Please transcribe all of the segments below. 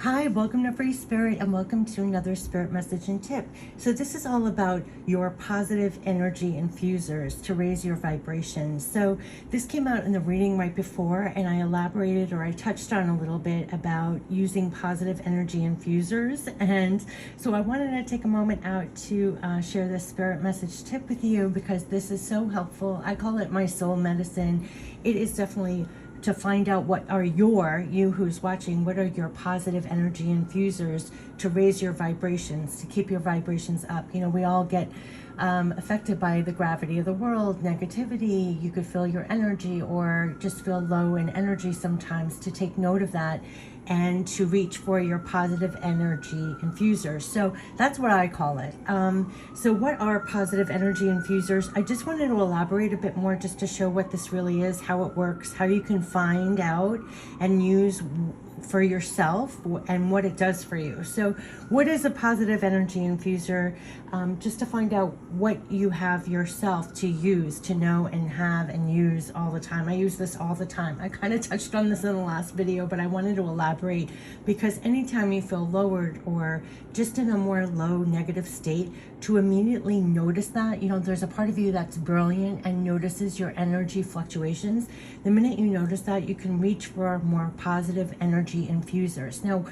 Hi, welcome to Free Spirit and welcome to another spirit message and tip. So this is all about your positive energy infusers to raise your vibrations. So this came out in the reading right before, and I elaborated, or I touched on a little bit about using positive energy infusers. And so I wanted to take a moment out to share this spirit message tip with you because this is so helpful. I call it my soul medicine. It is definitely to find out what are you who's watching, what are your positive energy infusers to raise your vibrations, to keep your vibrations up. You know, we all get affected by the gravity of the world, negativity. You could feel your energy or just feel low in energy sometimes. To take note of that and to reach for your positive energy infusers. So that's what I call it. So what are positive energy infusers? I just wanted to elaborate a bit more just to show what this really is, how it works, how you can find out and use for yourself and what it does for you. So what is a positive energy infuser? Just to find out what you have yourself to use, to know and have and use all the time. I use this all the time. I kind of touched on this in the last video, but I wanted to elaborate because anytime you feel lowered or just in a more low negative state, to immediately notice that, you know, there's a part of you that's brilliant and notices your energy fluctuations. The minute you notice that, you can reach for more positive energy infusers. Now,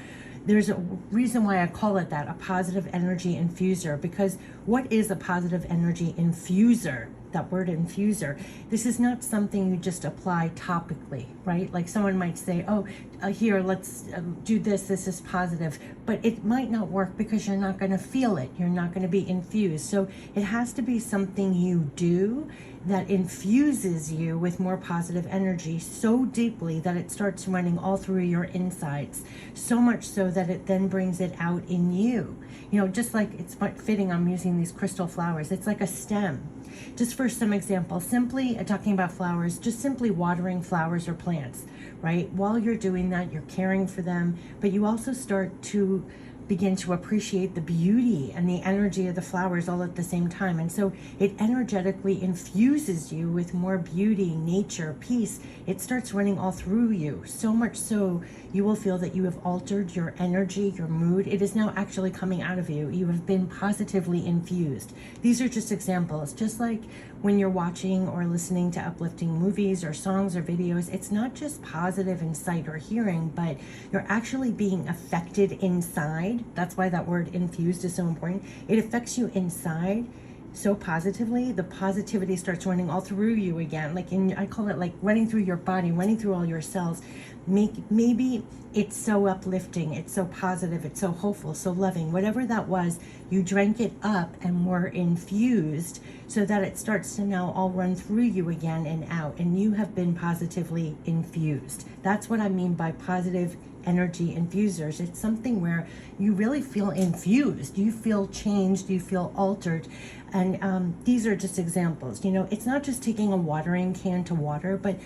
there's a reason why I call it that, a positive energy infuser, because what is a positive energy infuser? That word infuser, this is not something you just apply topically, right? Like someone might say, oh, here, let's do this, this is positive, but it might not work because you're not going to feel it. You're not going to be infused. So it has to be something you do that infuses you with more positive energy so deeply that it starts running all through your insides, so much so that it then brings it out in you. You know, just like it's fitting, I'm using these crystal flowers. It's like a stem. Just for some example, simply talking about flowers, just simply watering flowers or plants, right? While you're doing that, you're caring for them, but you also start to begin to appreciate the beauty and the energy of the flowers all at the same time. And so it energetically infuses you with more beauty, nature, peace. It starts running all through you, so much so you will feel that you have altered your energy, your mood. It is now actually coming out of you. You have been positively infused. These are just examples. Just like when you're watching or listening to uplifting movies or songs or videos, it's not just positive in sight or hearing, but you're actually being affected inside. That's why that word infused is so important. It affects you inside so positively. The positivity starts running all through you again. Like I call it like running through your body, running through all your cells. Maybe it's so uplifting, it's so positive, it's so hopeful, so loving. Whatever that was, you drank it up and were infused so that it starts to now all run through you again and out, and you have been positively infused. That's what I mean by positive energy infusers. It's something where you really feel infused, you feel changed, you feel altered. And these are just examples. You know, it's not just taking a watering can to water, but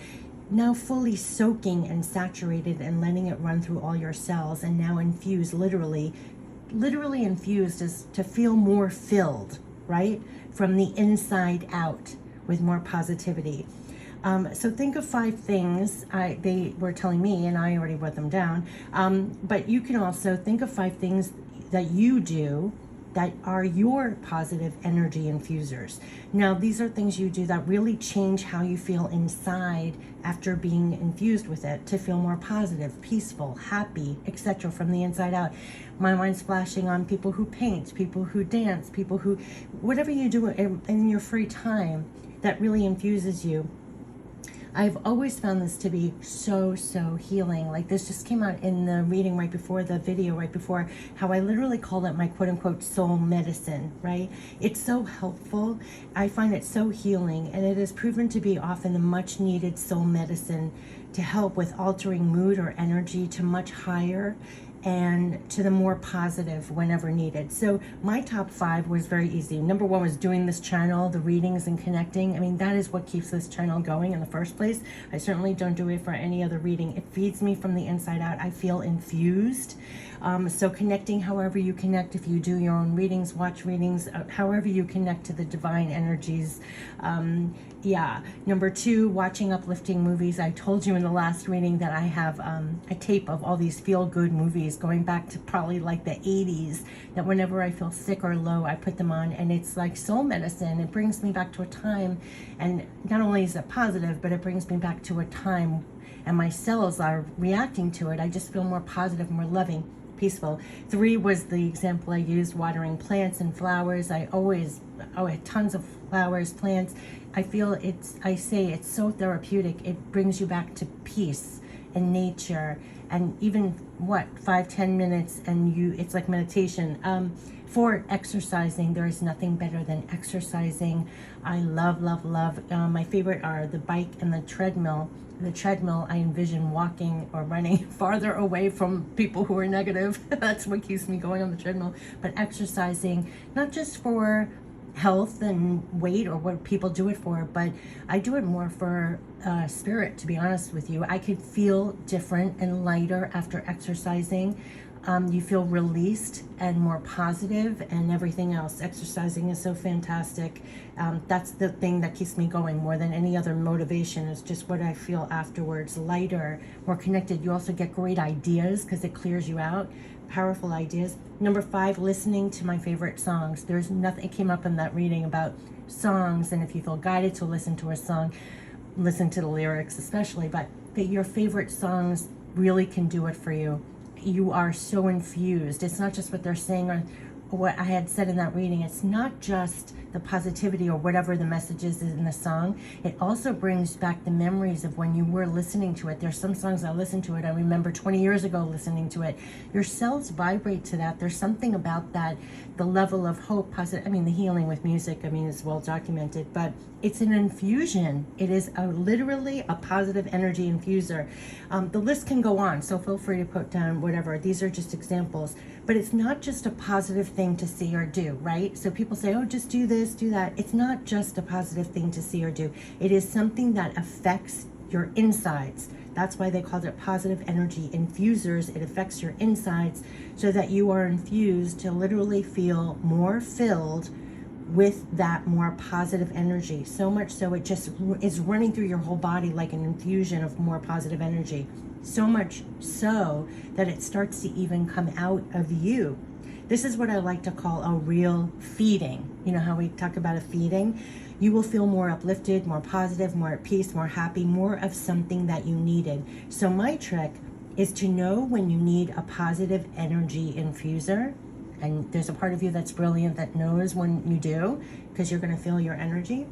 now fully soaking and saturated and letting it run through all your cells, and now infused, literally infused, is to feel more filled, right? From the inside out with more positivity. So think of 5 things they were telling me, and I already wrote them down. But you can also think of 5 things that you do that are your positive energy infusers. Now, these are things you do that really change how you feel inside after being infused with it, to feel more positive, peaceful, happy, etc. from the inside out. My mind's flashing on people who paint, people who dance, people who, whatever you do in your free time that really infuses you. I've always found this to be so healing. Like this just came out in the reading right before, the video right before, how I literally call it my quote unquote soul medicine, right? It's so helpful. I find it so healing, and it is proven to be often the much needed soul medicine to help with altering mood or energy to much higher and to the more positive whenever needed. So my top 5 was very easy. Number 1 was doing this channel, the readings and connecting. I mean, that is what keeps this channel going in the first place. I certainly don't do it for any other reading. It feeds me from the inside out. I feel infused. So connecting however you connect, if you do your own readings, watch readings, however you connect to the divine energies. Yeah. Number 2, watching uplifting movies. I told you in the last reading that I have a tape of all these feel-good movies days, going back to probably like the 80s, that whenever I feel sick or low, I put them on, and it's like soul medicine. It brings me back to a time, and not only is it positive, but it brings me back to a time, and my cells are reacting to it. I just feel more positive, more loving, peaceful. 3 was the example I used, watering plants and flowers. I had tons of flowers, plants. I say it's so therapeutic. It brings you back to peace and nature, and even 5-10 minutes, and it's like meditation. For exercising, there is nothing better than exercising. I love my favorite are the bike and the treadmill. The treadmill, I envision walking or running farther away from people who are negative. That's what keeps me going on the treadmill. But exercising, not just for health and weight or what people do it for, but I do it more for spirit, to be honest with you. I could feel different and lighter after exercising. You feel released and more positive and everything else. Exercising is so fantastic. That's the thing that keeps me going more than any other motivation. Is just what I feel afterwards, lighter, more connected. You also get great ideas because it clears you out, powerful ideas. Number 5, listening to my favorite songs. There's nothing, it came up in that reading about songs, and if you feel guided to listen to a song, listen to the lyrics especially, but your favorite songs really can do it for you. You are so infused. It's not just what they're saying or what I had said in that reading. It's not just the positivity or whatever the message is in the song. It also brings back the memories of when you were listening to it. There's some songs I listen to it, I remember 20 years ago listening to it. Your cells vibrate to that. There's something about that, the level of hope, positive. I mean, the healing with music, is well documented, but it's an infusion. It is literally a positive energy infuser. The list can go on, so feel free to put down whatever. These are just examples, but it's not just a positive thing to see or do, right? So people say, oh, just do this, do that. It's not just a positive thing to see or do. It is something that affects your insides. That's why they called it positive energy infusers. It affects your insides so that you are infused to literally feel more filled with that more positive energy. So much so it just is running through your whole body like an infusion of more positive energy. So much so that it starts to even come out of you. This is what I like to call a real feeding. You know how we talk about a feeding? You will feel more uplifted, more positive, more at peace, more happy, more of something that you needed. So my trick is to know when you need a positive energy infuser. And there's a part of you that's brilliant that knows when you do, because you're going to feel your energy.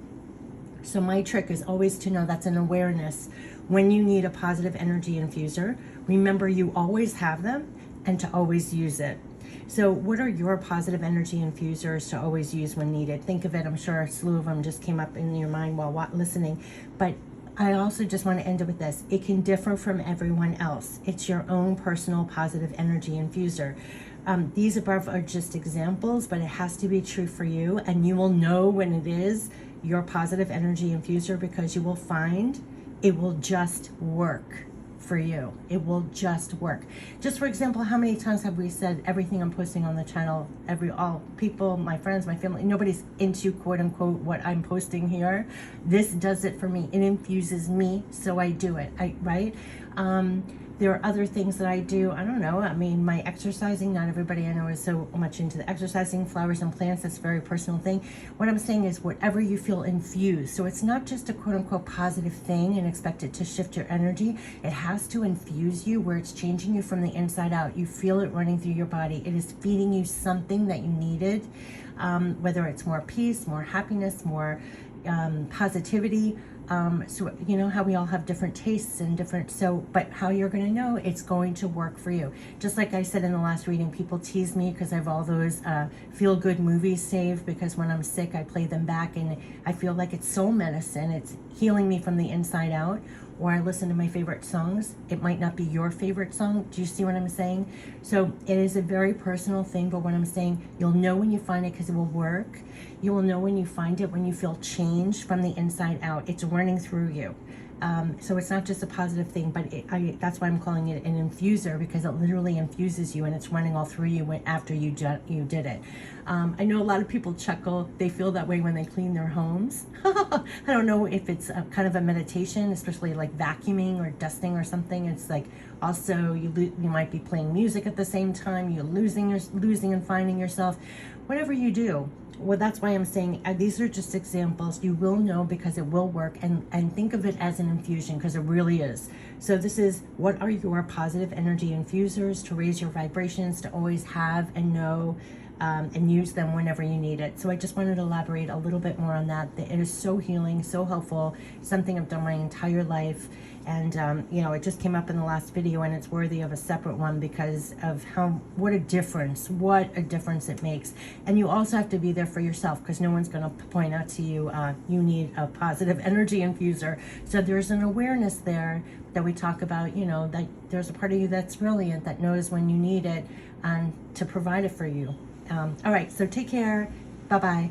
So my trick is always to know, that's an awareness. When you need a positive energy infuser, remember you always have them, and to always use it. So what are your positive energy infusers to always use when needed? Think of it. I'm sure a slew of them just came up in your mind while listening. But I also just want to end it with this. It can differ from everyone else. It's your own personal positive energy infuser. These above are just examples, but it has to be true for you, and you will know when it is your positive energy infuser, because you will find it will just work for you. It will just work. Just for example, how many times have we said everything I'm posting on the channel, all people, my friends, my family, nobody's into quote unquote what I'm posting here. This does it for me. It infuses me, so I do it. Right? There are other things that I do. I don't know. My exercising, not everybody I know is so much into the exercising, flowers and plants. That's a very personal thing. What I'm saying is whatever you feel infused. So it's not just a quote unquote positive thing and expect it to shift your energy. It has to infuse you where it's changing you from the inside out. You feel it running through your body. It is feeding you something that you needed, whether it's more peace, more happiness, more positivity. So you know how we all have different tastes and but how you're going to know it's going to work for you. Just like I said in the last reading, people tease me because I have all those feel-good movies saved, because when I'm sick I play them back and I feel like it's soul medicine. It's healing me from the inside out. Or I listen to my favorite songs. It might not be your favorite song. Do you see what I'm saying? So it is a very personal thing, but what I'm saying, you'll know when you find it because it will work. You will know when you find it when you feel change from the inside out. It's running through you. So it's not just a positive thing, but that's why I'm calling it an infuser, because it literally infuses you and it's running all through you after you did it. I know a lot of people chuckle. They feel that way when they clean their homes. I don't know if it's kind of a meditation, especially like vacuuming or dusting or something. It's like also you might be playing music at the same time. You're losing and finding yourself. Whatever you do. Well, that's why I'm saying these are just examples. You will know because it will work, and think of it as an infusion, because it really is. So this is, what are your positive energy infusers to raise your vibrations, to always have and know and use them whenever you need it. So I just wanted to elaborate a little bit more on that. It is so healing, so helpful, something I've done my entire life. And you know, it just came up in the last video, and it's worthy of a separate one because of what a difference it makes. And you also have to be there for yourself, because no one's going to point out to you, you need a positive energy infuser. So there's an awareness there that we talk about, you know, that there's a part of you that's brilliant, that knows when you need it, and to provide it for you. All right, so take care. Bye-bye.